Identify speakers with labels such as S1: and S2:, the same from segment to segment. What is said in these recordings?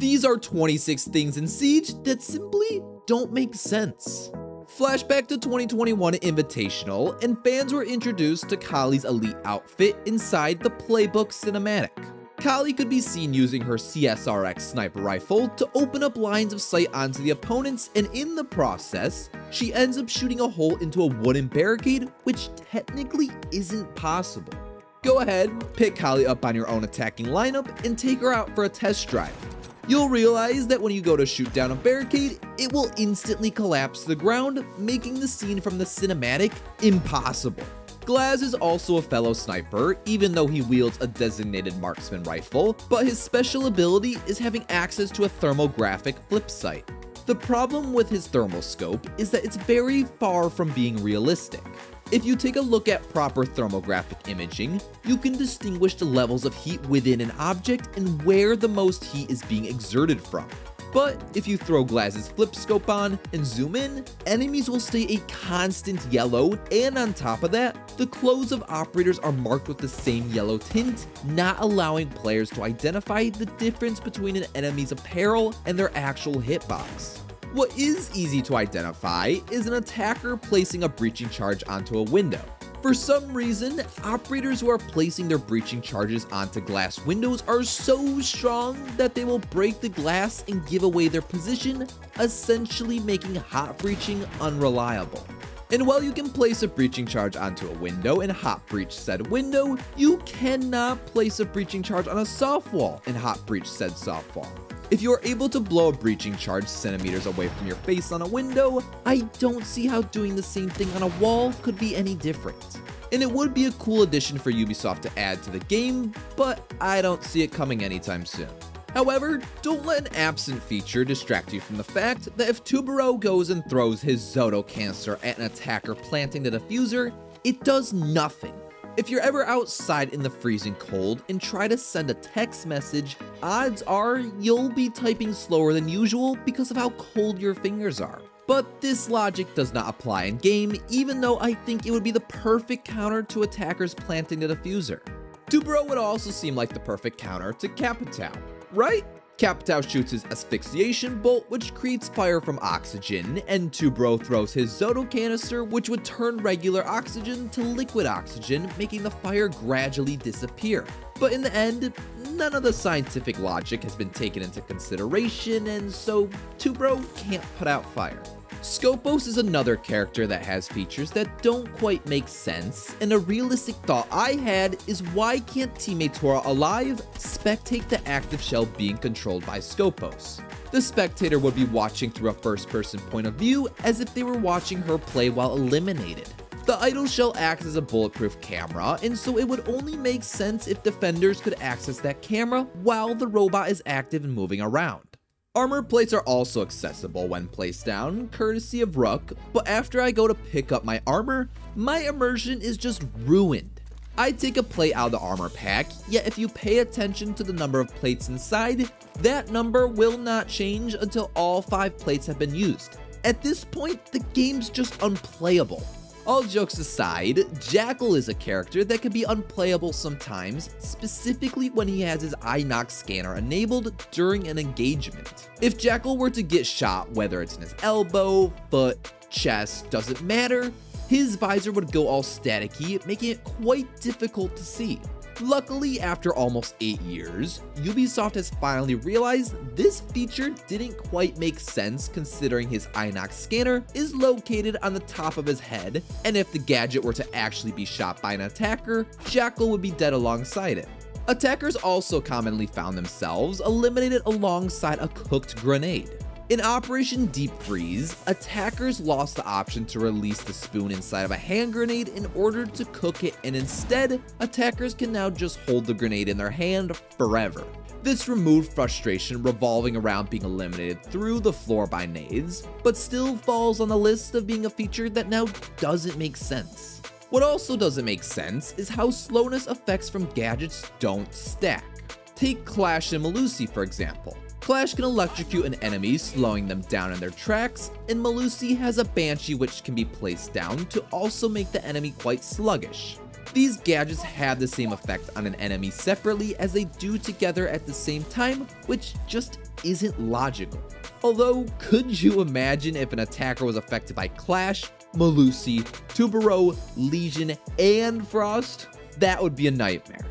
S1: These are 26 things in Siege that simply don't make sense. Flashback to 2021 Invitational, and fans were introduced to Kali's elite outfit inside the Playbook cinematic. Kali could be seen using her CSRX sniper rifle to open up lines of sight onto the opponents, and in the process, she ends up shooting a hole into a wooden barricade, which technically isn't possible. Go ahead, pick Kali up on your own attacking lineup, and take her out for a test drive. You'll realize that when you go to shoot down a barricade, it will instantly collapse to the ground, making the scene from the cinematic impossible. Glaz is also a fellow sniper, even though he wields a designated marksman rifle, but his special ability is having access to a thermographic flip sight. The problem with his thermal scope is that it's very far from being realistic. If you take a look at proper thermographic imaging, you can distinguish the levels of heat within an object and where the most heat is being exerted from. But if you throw Glaz's flip scope on and zoom in, enemies will stay a constant yellow, and on top of that, the clothes of operators are marked with the same yellow tint, not allowing players to identify the difference between an enemy's apparel and their actual hitbox. What is easy to identify is an attacker placing a breaching charge onto a window. For some reason, operators who are placing their breaching charges onto glass windows are so strong that they will break the glass and give away their position, essentially making hot breaching unreliable. And while you can place a breaching charge onto a window and hot breach said window, you cannot place a breaching charge on a soft wall and hot breach said soft wall. If you are able to blow a breaching charge centimeters away from your face on a window, I don't see how doing the same thing on a wall could be any different. And it would be a cool addition for Ubisoft to add to the game, but I don't see it coming anytime soon. However, don't let an absent feature distract you from the fact that if Tubero goes and throws his Zoto canister at an attacker planting the diffuser, it does nothing. If you're ever outside in the freezing cold and try to send a text message, odds are you'll be typing slower than usual because of how cold your fingers are. But this logic does not apply in game, even though I think it would be the perfect counter to attackers planting the diffuser. Tubero would also seem like the perfect counter to Capitao, right? Capitao shoots his asphyxiation bolt, which creates fire from oxygen, and Tubero throws his Zoto canister, which would turn regular oxygen to liquid oxygen, making the fire gradually disappear. But in the end, none of the scientific logic has been taken into consideration, and so Tubero can't put out fire. Skopos is another character that has features that don't quite make sense, and a realistic thought I had is why can't teammate Tora Alive spectate the active shell being controlled by Skopos? The spectator would be watching through a first-person point of view as if they were watching her play while eliminated. The idle shell acts as a bulletproof camera, and so it would only make sense if defenders could access that camera while the robot is active and moving around. Armor plates are also accessible when placed down, courtesy of Rook, but after I go to pick up my armor, my immersion is just ruined. I take a plate out of the armor pack, yet if you pay attention to the number of plates inside, that number will not change until all 5 plates have been used. At this point, the game's just unplayable. All jokes aside, Jackal is a character that can be unplayable sometimes, specifically when he has his Inox scanner enabled during an engagement. If Jackal were to get shot, whether it's in his elbow, foot, chest, doesn't matter, his visor would go all staticky, making it quite difficult to see. Luckily, after almost 8 years, Ubisoft has finally realized this feature didn't quite make sense considering his Inox scanner is located on the top of his head, and if the gadget were to actually be shot by an attacker, Jackal would be dead alongside it. Attackers also commonly found themselves eliminated alongside a cooked grenade. In Operation Deep Freeze, attackers lost the option to release the spoon inside of a hand grenade in order to cook it, and instead, attackers can now just hold the grenade in their hand forever. This removed frustration revolving around being eliminated through the floor by nades, but still falls on the list of being a feature that now doesn't make sense. What also doesn't make sense is how slowness effects from gadgets don't stack. Take Clash and Melusi for example. Clash can electrocute an enemy, slowing them down in their tracks, and Melusi has a Banshee which can be placed down to also make the enemy quite sluggish. These gadgets have the same effect on an enemy separately as they do together at the same time, which just isn't logical. Although, could you imagine if an attacker was affected by Clash, Melusi, Tubero, Legion, and Frost? That would be a nightmare.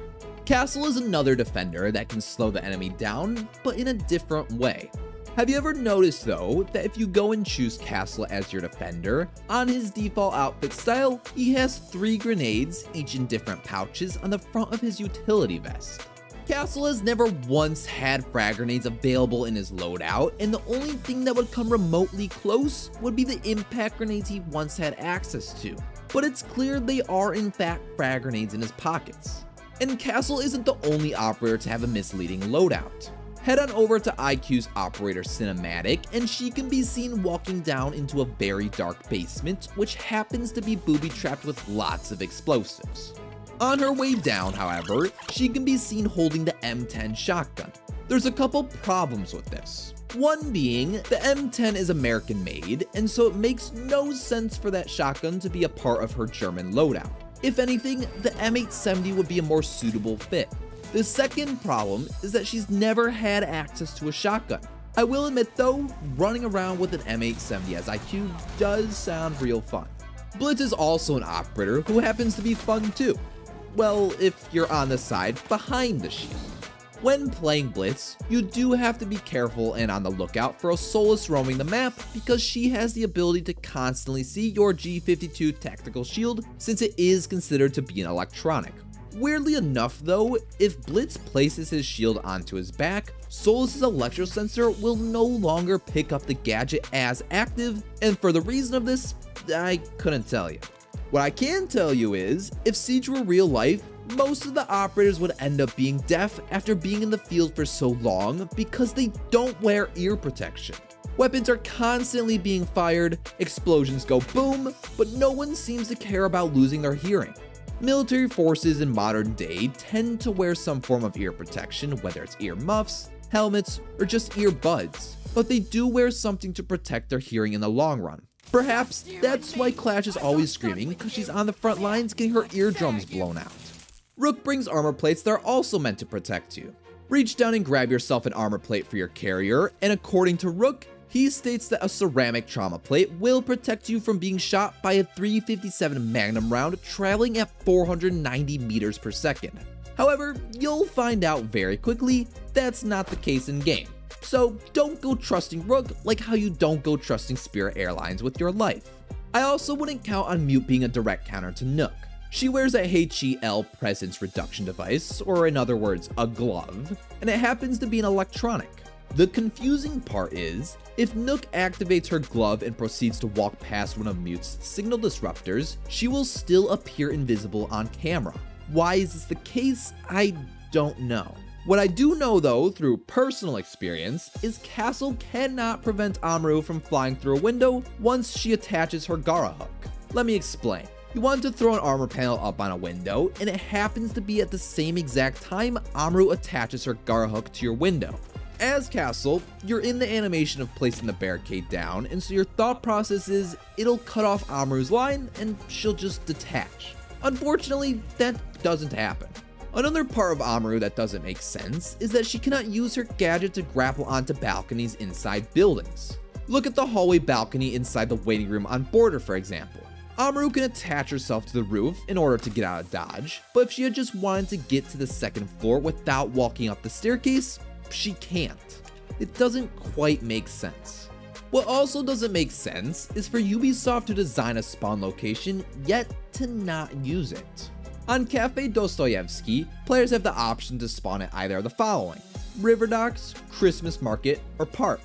S1: Castle is another defender that can slow the enemy down, but in a different way. Have you ever noticed though, that if you go and choose Castle as your defender, on his default outfit style, he has 3 grenades, each in different pouches, on the front of his utility vest. Castle has never once had frag grenades available in his loadout, and the only thing that would come remotely close would be the impact grenades he once had access to. But it's clear they are in fact frag grenades in his pockets. And Castle isn't the only operator to have a misleading loadout. Head on over to IQ's Operator Cinematic, and she can be seen walking down into a very dark basement, which happens to be booby-trapped with lots of explosives. On her way down, however, she can be seen holding the M10 shotgun. There's a couple problems with this. One being, the M10 is American made, and so it makes no sense for that shotgun to be a part of her German loadout. If anything, the M870 would be a more suitable fit. The second problem is that she's never had access to a shotgun. I will admit though, running around with an M870 as IQ does sound real fun. Blitz is also an operator who happens to be fun too. Well, if you're on the side behind the shield. When playing Blitz, you do have to be careful and on the lookout for a Solis roaming the map because she has the ability to constantly see your G52 tactical shield since it is considered to be an electronic. Weirdly enough though, if Blitz places his shield onto his back, Solis' electro sensor will no longer pick up the gadget as active, and for the reason of this, I couldn't tell you. What I can tell you is, if Siege were real life, most of the operators would end up being deaf after being in the field for so long because they don't wear ear protection. Weapons are constantly being fired, explosions go boom, but no one seems to care about losing their hearing. Military forces in modern day tend to wear some form of ear protection, whether it's ear muffs, helmets, or just earbuds, but they do wear something to protect their hearing in the long run. Perhaps that's why Clash is always screaming because she's on the front lines getting her eardrums blown out. Rook brings armor plates that are also meant to protect you. Reach down and grab yourself an armor plate for your carrier, and according to Rook, he states that a ceramic trauma plate will protect you from being shot by a 357 Magnum round traveling at 490 meters per second. However, you'll find out very quickly that's not the case in game. So don't go trusting Rook like how you don't go trusting Spirit Airlines with your life. I also wouldn't count on Mute being a direct counter to Nook. She wears a HEL presence reduction device, or in other words, a glove, and it happens to be an electronic. The confusing part is, if Nook activates her glove and proceeds to walk past one of Mute's signal disruptors, she will still appear invisible on camera. Why is this the case? I don't know. What I do know though, through personal experience, is Castle cannot prevent Amaru from flying through a window once she attaches her Gara hook. Let me explain. You want to throw an armor panel up on a window, and it happens to be at the same exact time Amaru attaches her Gara hook to your window. As Castle, you're in the animation of placing the barricade down, and so your thought process is it'll cut off Amaru's line and she'll just detach. Unfortunately, that doesn't happen. Another part of Amaru that doesn't make sense is that she cannot use her gadget to grapple onto balconies inside buildings. Look at the hallway balcony inside the waiting room on Border, for example. Amaru can attach herself to the roof in order to get out of dodge, but if she had just wanted to get to the second floor without walking up the staircase, she can't. It doesn't quite make sense. What also doesn't make sense is for Ubisoft to design a spawn location yet to not use it. On Cafe Dostoyevsky, players have the option to spawn at either of the following: River Docks, Christmas Market, or Park.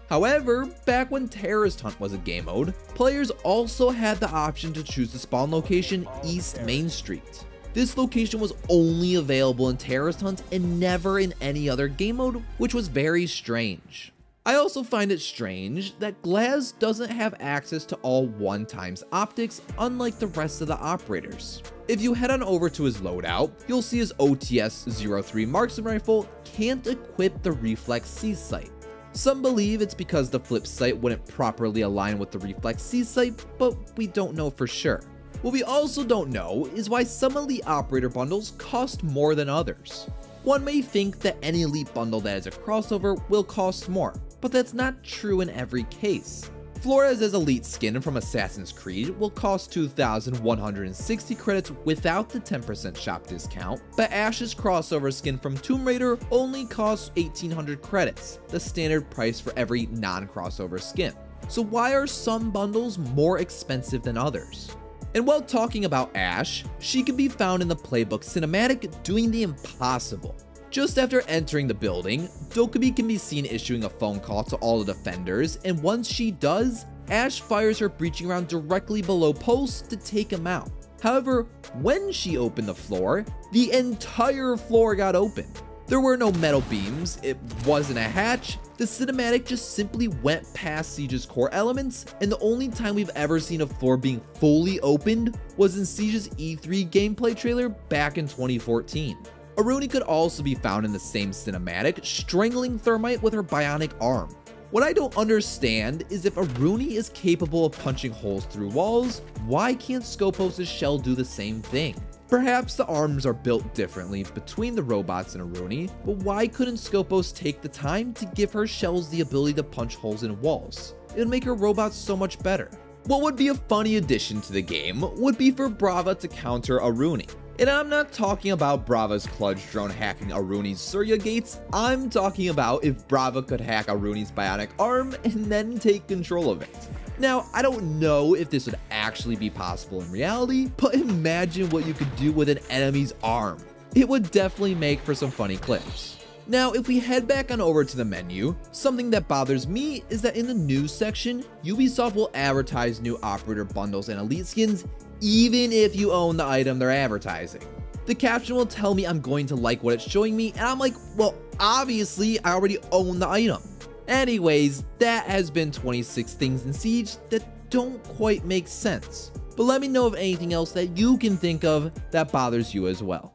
S1: However, back when Terrorist Hunt was a game mode, players also had the option to choose the spawn location East Main Street. This location was only available in Terrorist Hunt and never in any other game mode, which was very strange. I also find it strange that Glaz doesn't have access to all 1x optics unlike the rest of the operators. If you head on over to his loadout, you'll see his OTS-03 marksman rifle can't equip the Reflex C sight. Some believe it's because the flip sight wouldn't properly align with the Reflex C sight, but we don't know for sure. What we also don't know is why some elite operator bundles cost more than others. One may think that any elite bundle that is a crossover will cost more, but that's not true in every case. Flores' elite skin from Assassin's Creed will cost 2,160 credits without the 10% shop discount, but Ash's crossover skin from Tomb Raider only costs 1,800 credits, the standard price for every non-crossover skin. So why are some bundles more expensive than others? And while talking about Ash, she can be found in the playbook cinematic doing the impossible. Just after entering the building, Dokkaebi can be seen issuing a phone call to all the defenders, and once she does, Ash fires her breaching round directly below Pulse to take him out. However, when she opened the floor, the entire floor got opened. There were no metal beams, it wasn't a hatch, the cinematic just simply went past Siege's core elements, and the only time we've ever seen a floor being fully opened was in Siege's E3 gameplay trailer back in 2014. Aruni could also be found in the same cinematic, strangling Thermite with her bionic arm. What I don't understand is if Aruni is capable of punching holes through walls, why can't Scopos' shell do the same thing? Perhaps the arms are built differently between the robots and Aruni, but why couldn't Scopos take the time to give her shells the ability to punch holes in walls? It would make her robots so much better. What would be a funny addition to the game would be for Brava to counter Aruni. And I'm not talking about Brava's Kludge drone hacking Aruni's Surya gates, I'm talking about if Brava could hack Aruni's bionic arm and then take control of it. Now, I don't know if this would actually be possible in reality, but imagine what you could do with an enemy's arm. It would definitely make for some funny clips. Now, if we head back on over to the menu, something that bothers me is that in the news section, Ubisoft will advertise new operator bundles and elite skins even if you own the item they're advertising. The caption will tell me I'm going to like what it's showing me, and I'm like, well, obviously I already own the item. Anyways, that has been 26 things in Siege that don't quite make sense. But let me know of anything else that you can think of that bothers you as well.